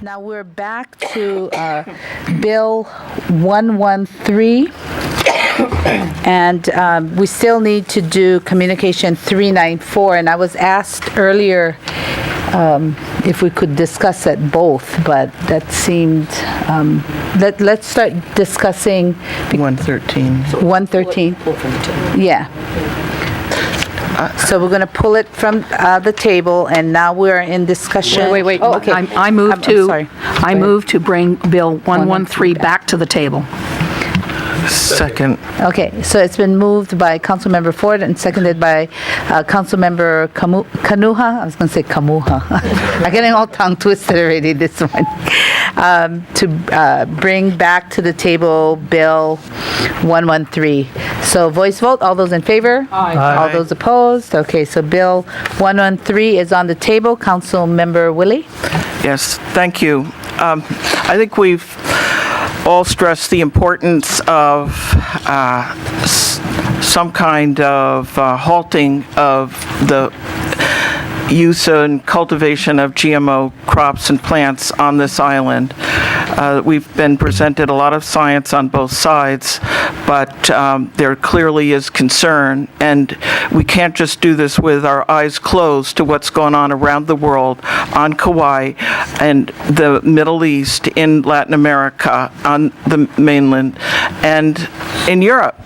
Now we're back to Bill 113, and we still need to do Communication 394, and I was asked earlier if we could discuss it both, but that seemed, let's start discussing 113. 113. Yeah. So we're going to pull it from the table, and now we're in discussion. Wait. Oh, okay. I move I'm to, sorry. I move to bring Bill 113 back to the table. Second. Okay, so it's been moved by Councilmember Ford and seconded by Councilmember Kanuha. I was going to say Kamuha. I'm getting all tongue twisted already this one. To bring back to the table Bill 113. So voice vote, all those in favor? Aye. All those opposed? Okay, so Bill 113 is on the table. Councilmember Wille? Yes, thank you. I think we've all stressed the importance of some kind of halting of the use and cultivation of GMO crops and plants on this island. We've been presented a lot of science on both sides, but there clearly is concern, and we can't just do this with our eyes closed to what's going on around the world, on Kauai and the Middle East, in Latin America, on the mainland, and in Europe.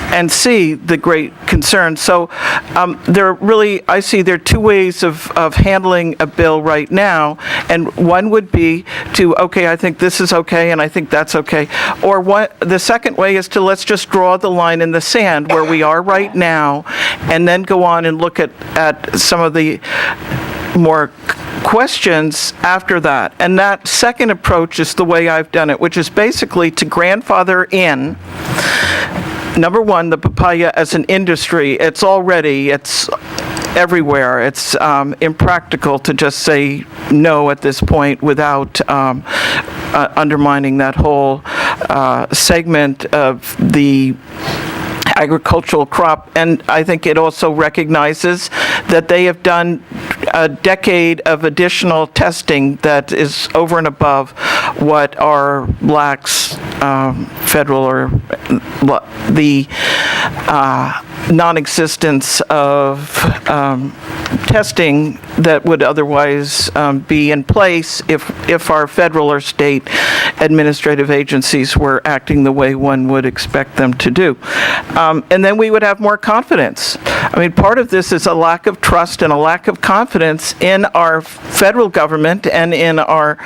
And see the great concern. So I see there are two ways of handling a bill right now, and one would be to, okay, I think this is okay, and I think that's okay. Or the second way is to let's just draw the line in the sand where we are right now, and then go on and look at some of the more questions after that. And that second approach is the way I've done it, which is basically to grandfather in, number one, the papaya as an industry. It's everywhere. It's impractical to just say no at this point without undermining that whole segment of the agricultural crop. And I think it also recognizes that they have done a decade of additional testing that is over and above what our lax federal or the non-existence of testing that would otherwise be in place if our federal or state administrative agencies were acting the way one would expect them to do. And then we would have more confidence. I mean, part of this is a lack of trust and a lack of confidence in our federal government and in our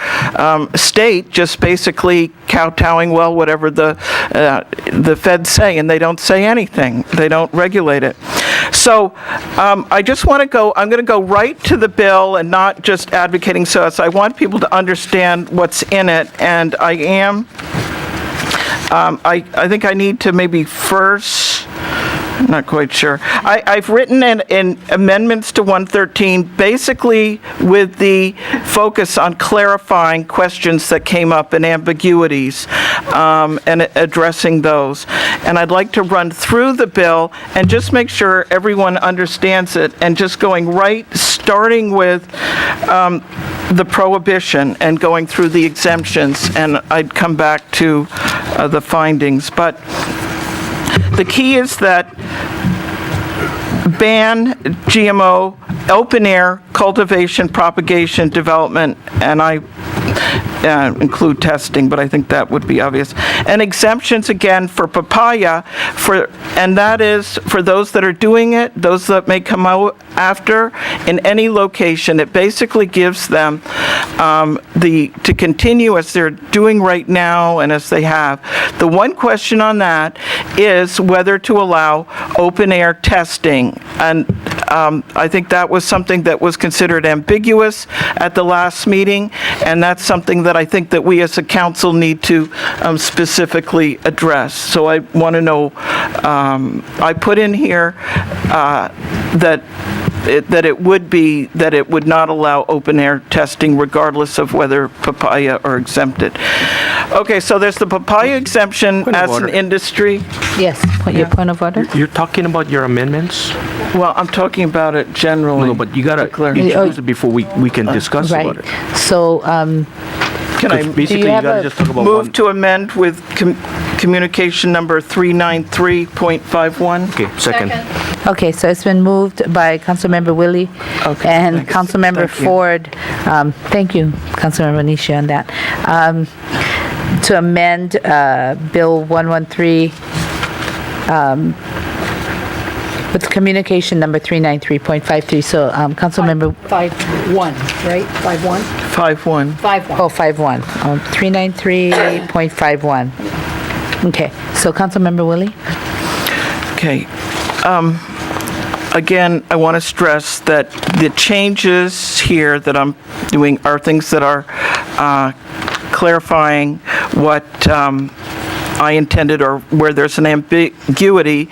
state, just basically kowtowing, well, whatever the feds say, and they don't say anything. They don't regulate it. So I just want to go, I'm going to go right to the bill and not just advocating so I want people to understand what's in it, and I am, I think I need to maybe first, I'm not quite sure. I've written in amendments to 113 basically with the focus on clarifying questions that came up and ambiguities and addressing those. And I'd like to run through the bill and just make sure everyone understands it, and just going right, starting with the prohibition and going through the exemptions, and I'd come back to the findings. But the key is that ban GMO open-air cultivation, propagation, development, and I include testing, but I think that would be obvious. And exemptions, again, for papaya, and that is for those that are doing it, those that may come out after, in any location. It basically gives them to continue as they're doing right now and as they have. The one question on that is whether to allow open-air testing. And I think that was something that was considered ambiguous at the last meeting, and that's something that I think that we as a council need to specifically address. So I want to know, I put in here that that it would not allow open-air testing regardless of whether papaya are exempted. Okay, so there's the papaya exemption Point of as an order. industry. Yes, your point of order? You're talking about your amendments? Well, I'm talking about it generally. No, but you gotta Declare. introduce it before we can discuss Right. about it. So, Can I Basically, you have gotta a- just talk about move one. to amend with communication number 393.51? Okay, second. okay, so it's been moved by Councilmember Wille Okay, and thanks. Councilmember Thank you. Ford. Thank you, Councilmember Onishi, on that. To amend Bill 113 with communication number 393.53. So, Councilmember, 5-1, right? 5-1? 5-1. 5-1. oh, 51, 393.51. Okay, so Councilmember Wille? Okay. Again, I want to stress that the changes here that I'm doing are things that are clarifying what I intended, or where there's an ambiguity,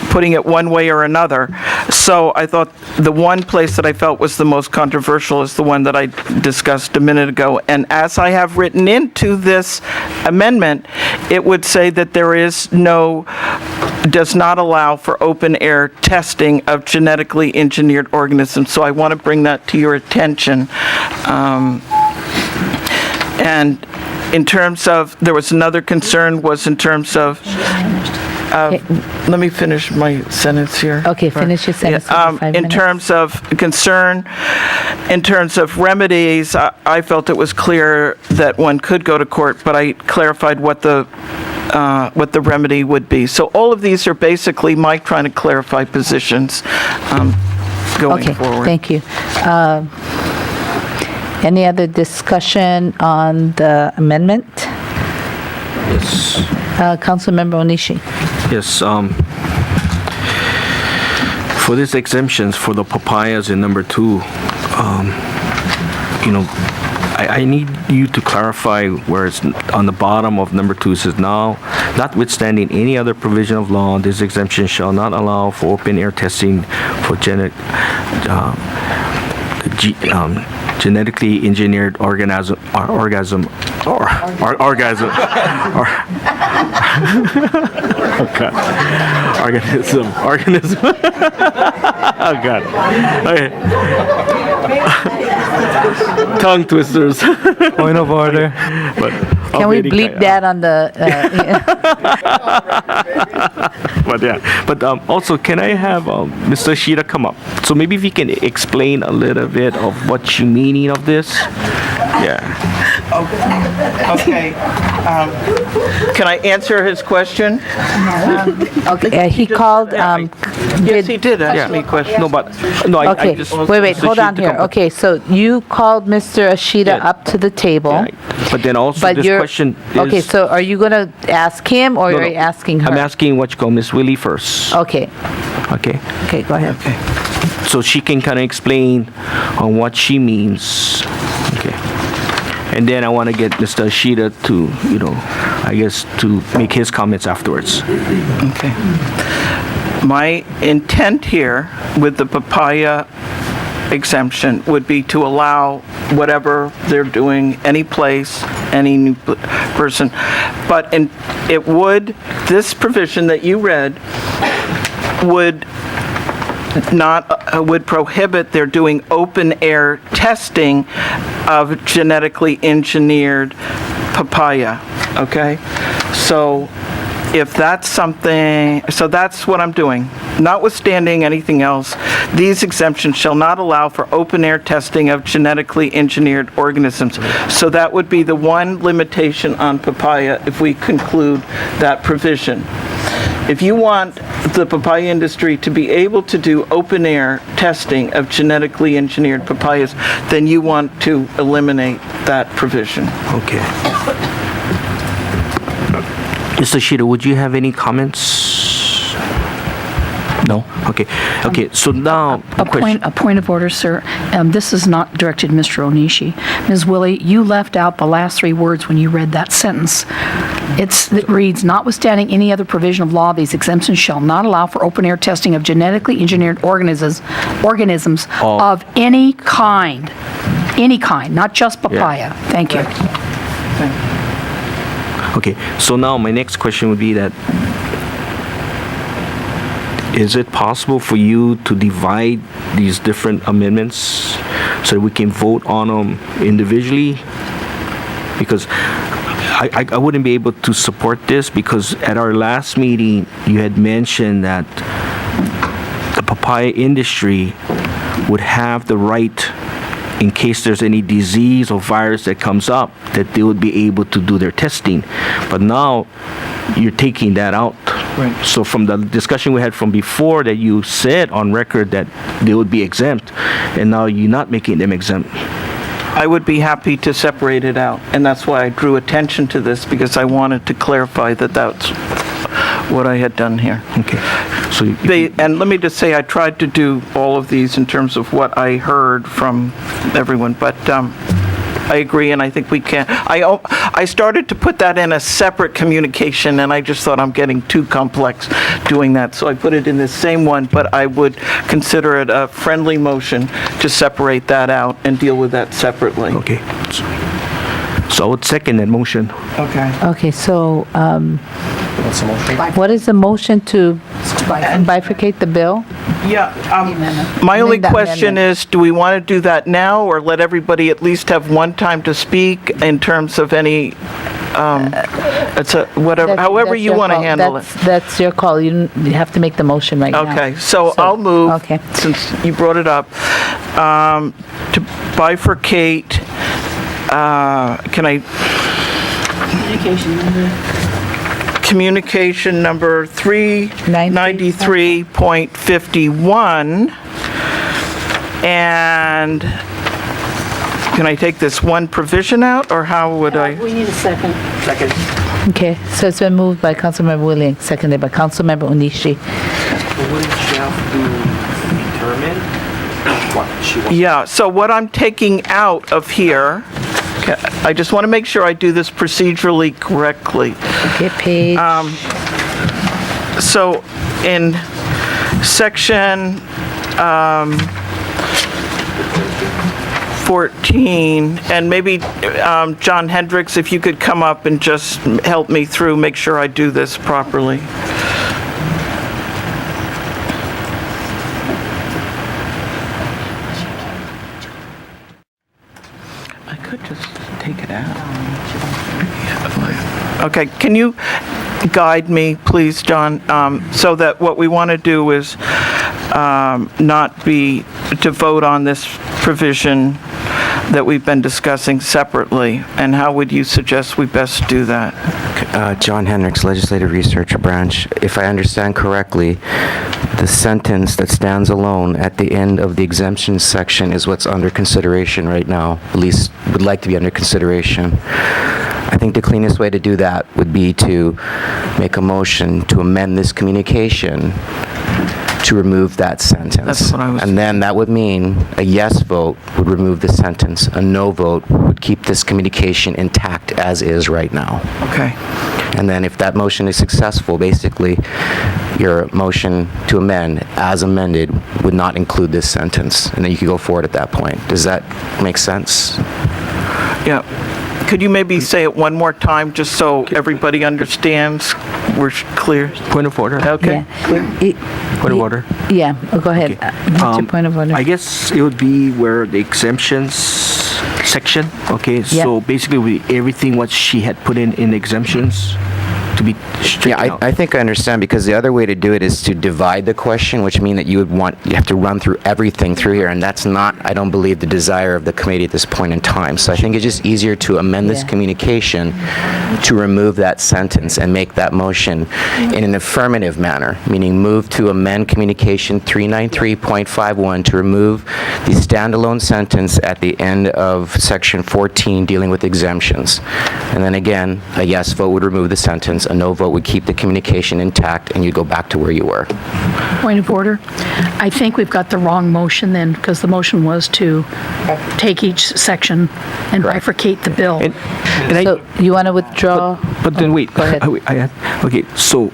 putting it one way or another. So I thought the one place that I felt was the most controversial is the one that I discussed a minute ago. And as I have written into this amendment, it would say that does not allow for open-air testing of genetically engineered organisms. So I want to bring that to your attention. And in terms of, there was another concern was in terms of, let me finish my sentence here. Okay, finish your sentence. Yeah, in 5 in minutes. terms of concern, in terms of remedies, I felt it was clear that one could go to court, but I clarified what the remedy would be. So all of these are basically Mike trying to clarify positions going Okay, forward. thank you. Any other discussion on the amendment? Yes. Councilmember Onishi. Yes, for these exemptions for the papayas in number 2, I need you to clarify where it's on the bottom of number 2, it says, now, notwithstanding any other provision of law, this exemption shall not allow for open-air testing for genetically engineered organism. Okay. Organism. Oh God. Okay. Tongue twisters. Point of order. But Can we bleep that on the, But yeah. But also, can I have Mr. Ashida come up? So maybe if you can explain a little bit of what you meaning of this. Yeah. Okay. Can I answer his question? okay, he called, Yes, he did ask me a question. No, but no. I okay, just wait, Mr. hold on Ashida to here. come up. Okay, so you called Mr. Ashida Yeah. up to the table. Yeah, but then also But this you're, question is. okay, so are you going to ask him or No, are no. you asking her? I'm asking what you call Miss Willie first. Okay, Okay. okay, go ahead. So she can kind of explain on what she means. Okay. And then I want to get Mr. Ashida to, I guess, to make his comments afterwards. Okay. My intent here with the papaya exemption would be to allow whatever they're doing, any place, any new person. But this provision that you read would prohibit their doing open-air testing of genetically engineered papaya, okay? So if that's something, so that's what I'm doing. Notwithstanding anything else, these exemptions shall not allow for open-air testing of genetically engineered organisms. So that would be the one limitation on papaya if we conclude that provision. If you want the papaya industry to be able to do open-air testing of genetically engineered papayas, then you want to eliminate that provision. Okay. Mr. Ashida, would you have any comments? No? Okay. Okay, so now... A point of order, sir. This is not directed to Mr. Onishi. Ms. Wille, you left out the last three words when you read that sentence. It reads, notwithstanding any other provision of law, these exemptions shall not allow for open-air testing of genetically engineered organisms of any kind. Any kind, not just papaya. Thank you. Okay, so now my next question would be that, is it possible for you to divide these different amendments so that we can vote on them individually? Because I wouldn't be able to support this because at our last meeting, you had mentioned that the papaya industry would have the right, in case there's any disease or virus that comes up, that they would be able to do their testing. But now you're taking that out. Right. So from the discussion we had from before, that you said on record that they would be exempt, and now you're not making them exempt. I would be happy to separate it out, and that's why I drew attention to this, because I wanted to clarify that that's what I had done here. Okay. So And let me just say, I tried to do all of these in terms of what I heard from everyone, but I agree, and I think we can. I started to put that in a separate communication, and I just thought I'm getting too complex doing that, so I put it in the same one, but I would consider it a friendly motion to separate that out and deal with that separately. okay. So I would second that motion. Okay. Okay, so what is the motion to bifurcate the bill? Yeah, my only Amend that question amendment. is, do we want to do that now, or let everybody at least have one time to speak in terms of any, it's a, whatever, That's- however that's you your want to call. handle it. That's your call. You have to make the motion right now. Okay, so I'll move, Okay. since you brought it up, to bifurcate, can I? Communication number 393.51. And can I take this one provision out, or how would I? We need a second. Okay, so it's been moved by Councilmember Wille, seconded by Councilmember Onishi. Wouldn't she have to determine what she wants? Yeah, so what I'm taking out of here, okay, I just want to make sure I do this procedurally correctly. Okay, page, So in section 14, and maybe John Hendricks, if you could come up and just help me through, make sure I do this properly. I could just take it out. Okay, can you guide me, please, John, so that what we want to do is not be to vote on this provision that we've been discussing separately, and how would you suggest we best do that? John Hendricks, Legislative Research Branch. If I understand correctly, the sentence that stands alone at the end of the exemption section is what's under consideration right now, at least would like to be under consideration. I think the cleanest way to do that would be to make a motion to amend this communication to remove that sentence. That's what I was- And then that would mean a yes vote would remove the sentence, a no vote would keep this communication intact as is right now. Okay. And then if that motion is successful, basically, your motion to amend, as amended, would not include this sentence, and then you could go forward at that point. Does that make sense? Yeah. Could you maybe say it one more time, just so everybody understands we're clear? Point of order. Okay. Point of order. Yeah, go ahead. Okay. What's your point of order? I guess it would be where the exemptions section, okay? So basically, everything what she had put in exemptions to be straightened Yeah, out. I think I understand, because the other way to do it is to divide the question, which means that you have to run through everything through here, and that's not, I don't believe, the desire of the committee at this point in time. So I think it's just easier to amend this Yeah. communication to remove that sentence and make that motion in an affirmative manner, meaning move to amend communication 393.51 to remove the standalone sentence at the end of section 14 dealing with exemptions. And then again, a yes vote would remove the sentence, sentence, a no vote would keep the communication intact, and you'd go back to where you were. Point of order. I think we've got the wrong motion then, because the motion was to take each section and bifurcate the bill. And So you want to withdraw? but then wait. Go ahead. Okay, so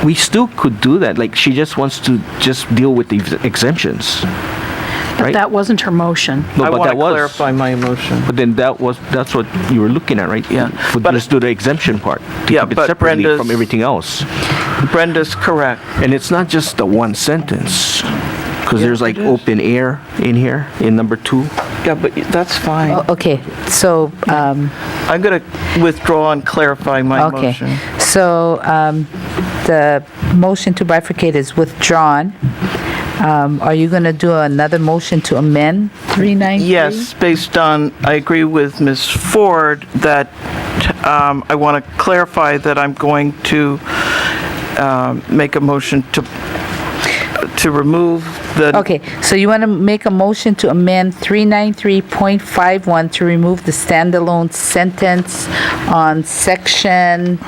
we still could do that. Like, she just wants to just deal with the exemptions. But right? that wasn't her motion. No, I but want that to was. clarify my motion. But then that's what you were looking at, right? Yeah. But But- let's do the exemption part. To Yeah, keep it but separately Brenda's- from everything else. Brenda's correct. And it's not just the one sentence, because Yeah, there's like it is. open air in here, in number 2. Yeah, but that's fine. Oh, okay, so, I'm going to withdraw and clarify my okay. motion. So the motion to bifurcate is withdrawn. Are you going to do another motion to amend 393? Yes, based on, I agree with Ms. Ford that I want to clarify that I'm going to make a motion to remove the... Okay, so you want to make a motion to amend 393.51 to remove the standalone sentence on section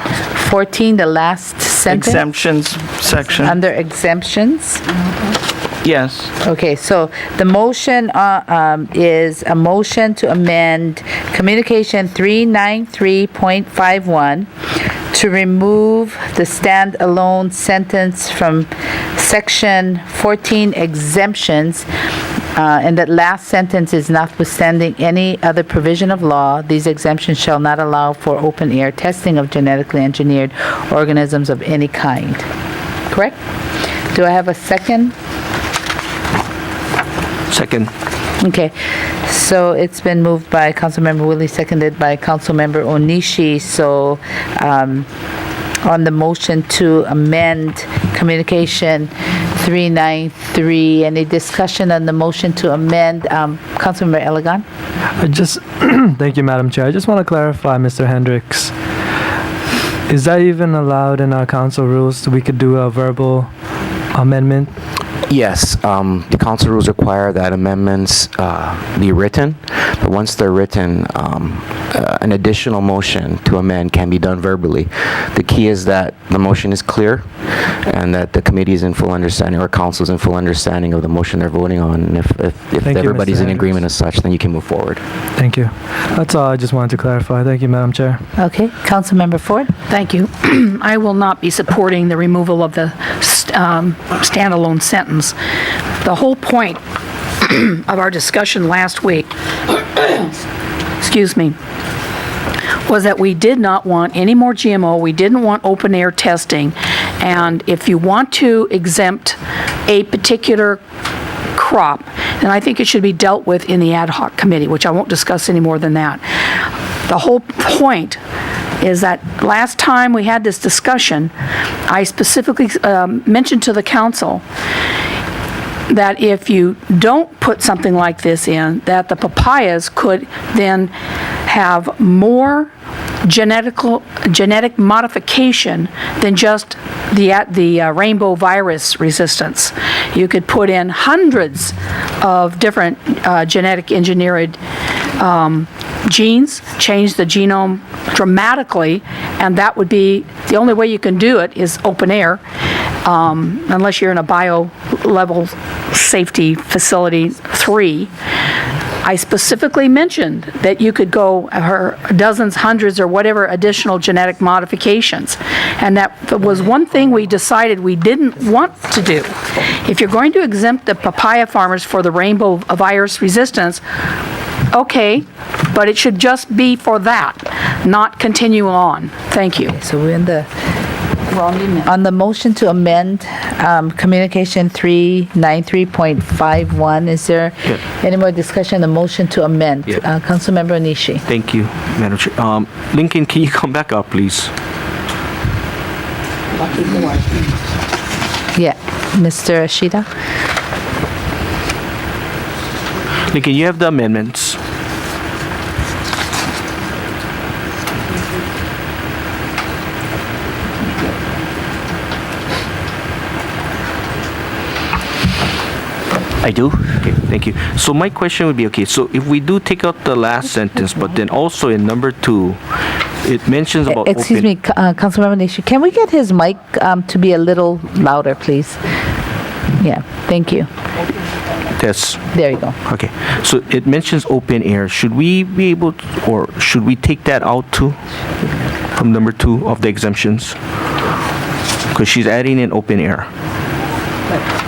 14, the last sentence? exemptions section. Under exemptions? Yes. Okay, so the motion is a motion to amend Communication 393.51 to remove the standalone sentence from Section 14 exemptions, and that last sentence is notwithstanding any other provision of law, these exemptions shall not allow for open-air testing of genetically engineered organisms of any kind. Correct? Do I have a second? Second. Okay, so it's been moved by Councilmember Wille, seconded by Councilmember Onishi. So, on the motion to amend Communication 393, any discussion on the motion to amend? Councilmember Ilagan? Thank you, Madam Chair. I just want to clarify, Mr. Hendricks. Is that even allowed in our council rules? We could do a verbal amendment? Yes, the council rules require that amendments be written, but once they're written, an additional motion to amend can be done verbally. The key is that the motion is clear and that the committee is in full understanding, or council is in full understanding of the motion they're voting on. And if Thank you, everybody's Mr. in agreement Hendricks. as such, then you can move forward. Thank you. That's all I just wanted to clarify. Thank you, Madam Chair. Okay, Councilmember Ford? Thank you. I will not be supporting the removal of the standalone sentence. The whole point of our discussion last week, excuse me, was that we did not want any more GMO, we didn't want open-air testing, and if you want to exempt a particular crop, then I think it should be dealt with in the ad hoc committee, which I won't discuss any more than that. The whole point is that last time we had this discussion, I specifically mentioned to the council that if you don't put something like this in, that the papayas could then have more genetic modification than just the rainbow virus resistance. You could put in hundreds of different genetic engineered genes, change the genome dramatically, and that would be, the only way you can do it is open air, unless you're in a bio-level safety facility 3. I specifically mentioned that you could go dozens, hundreds, or whatever additional genetic modifications. And that was one thing we decided we didn't want to do. If you're going to exempt the papaya farmers for the rainbow virus resistance, okay, but it should just be for that, not continue on. Thank you. So we're in the, on the motion to amend Communication 393.51, is there any more discussion on the motion to amend? Yeah. Councilmember Onishi. Thank you, Madam Chair. Lincoln, can you come back up, please? Yeah, Mr. Ashida? Lincoln, you have the amendments. I do. Okay, thank you. So my question would be, okay, so if we do take out the last sentence, but then also in number 2, it mentions about Excuse open. me, Councilmember Onishi, can we get his mic to be a little louder, please? Yeah, thank you. Yes. There you go. Okay. So it mentions open air. Should we be able to, or should we take that out too? From number 2 of the exemptions? Because she's adding in open air.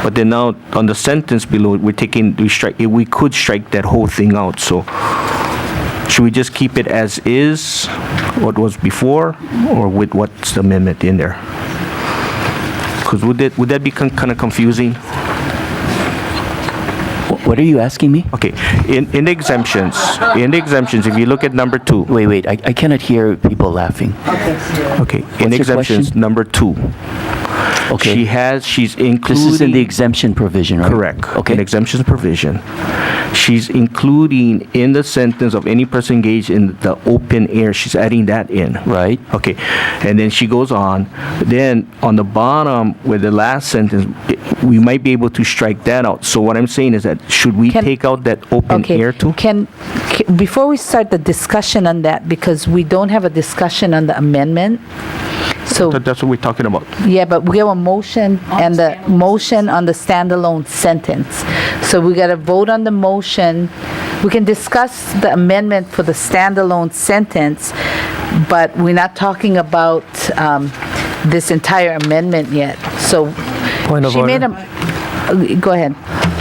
But then now on the sentence below, we could strike that whole thing out. So should we just keep it as is, what was before, or with what's the amendment in there? Because would that be kind of confusing? What are you asking me? Okay, in the exemptions, if you look at number 2. Wait, I cannot hear people laughing. Okay, in your exemptions, question? number 2. Okay. She's including. This is in the exemption provision, right? Correct. Okay. In exemptions provision. She's including in the sentence of any person engaged in the open air, she's adding that in. Right. Okay, and then she goes on. Then on the bottom with the last sentence, we might be able to strike that out. So what I'm saying is that should we take out that open air too? Before we start the discussion on that, because we don't have a discussion on the amendment, so, That's what we're talking about. yeah, but we have a motion and the motion on the standalone sentence. So we got to vote on the motion. We can discuss the amendment for the standalone sentence, but we're not talking about this entire amendment yet. So Point of she made order. go ahead.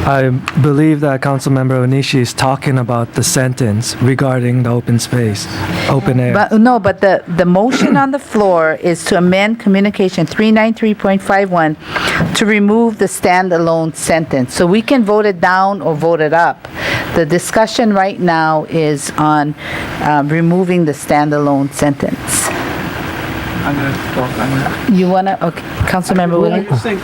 I believe that Councilmember Onishi is talking about the sentence regarding the open space, open air. But no, but the motion on the floor is to amend Communication 393.51 to remove the standalone sentence. So we can vote it down or vote it up. The discussion right now is on removing the standalone sentence. You wanna, okay, Councilmember Well, I Wille? just think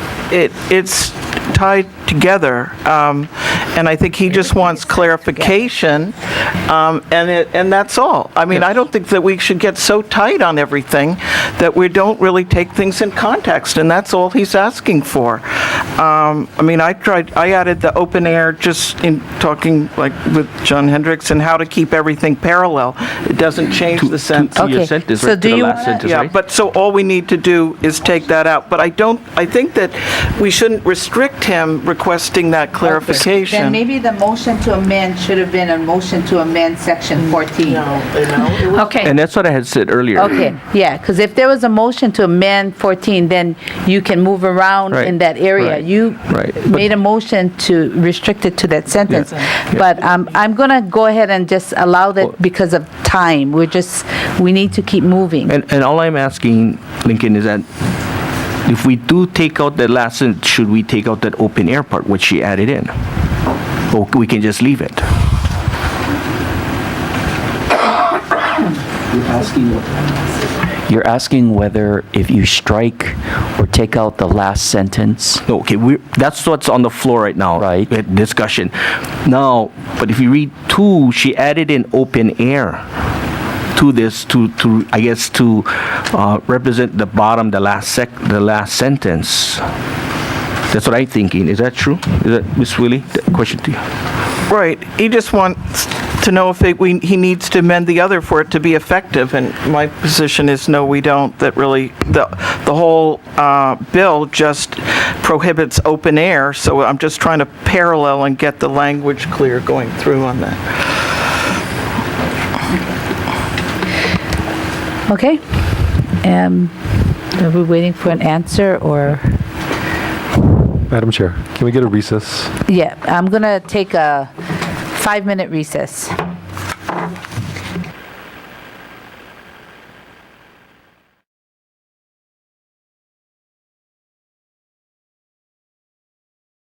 it's tied together, and I think he just wants clarification, and that's all. I mean, I don't think that we should get so tight on everything that we don't really take things in context, and that's all he's asking for. I mean, I added the open air just in talking like with John Hendricks and how to keep everything parallel. It doesn't change the sense. To your Okay, sentence, so right, do to the you last wanna- sentence, Yeah, right? but so all we need to do is take that out. But I think that we shouldn't restrict him requesting that Then clarification. maybe the motion to amend should have been a motion to amend section 14. Okay. And that's what I had said earlier. Okay, yeah, because if there was a motion to amend 14, then you can move around Right, in that area. right, You right. made a motion to restrict it to that sentence. But I'm going to go ahead and just allow that because of time. We need to keep moving. And all I'm asking, Lincoln, is that if we do take out that last sentence, should we take out that open air part, which she added in? Or we can just leave it? You're asking whether if you strike or take out the last sentence. No, okay, that's what's on the floor right now. Right. Discussion. Now, but if you read 2, she added in open air to this to I guess to represent the bottom, the last sentence. That's what I'm thinking. Is that true? Is that Ms. Wille? The question to you. Right. He just wants to know if he needs to amend the other for it to be effective. And my position is no, we don't. That really, the whole bill just prohibits open air. So I'm just trying to parallel and get the language clear going through on that. Okay? Are we waiting for an answer or? Madam Chair, can we get a recess? Yeah, I'm going to take a 5-minute recess.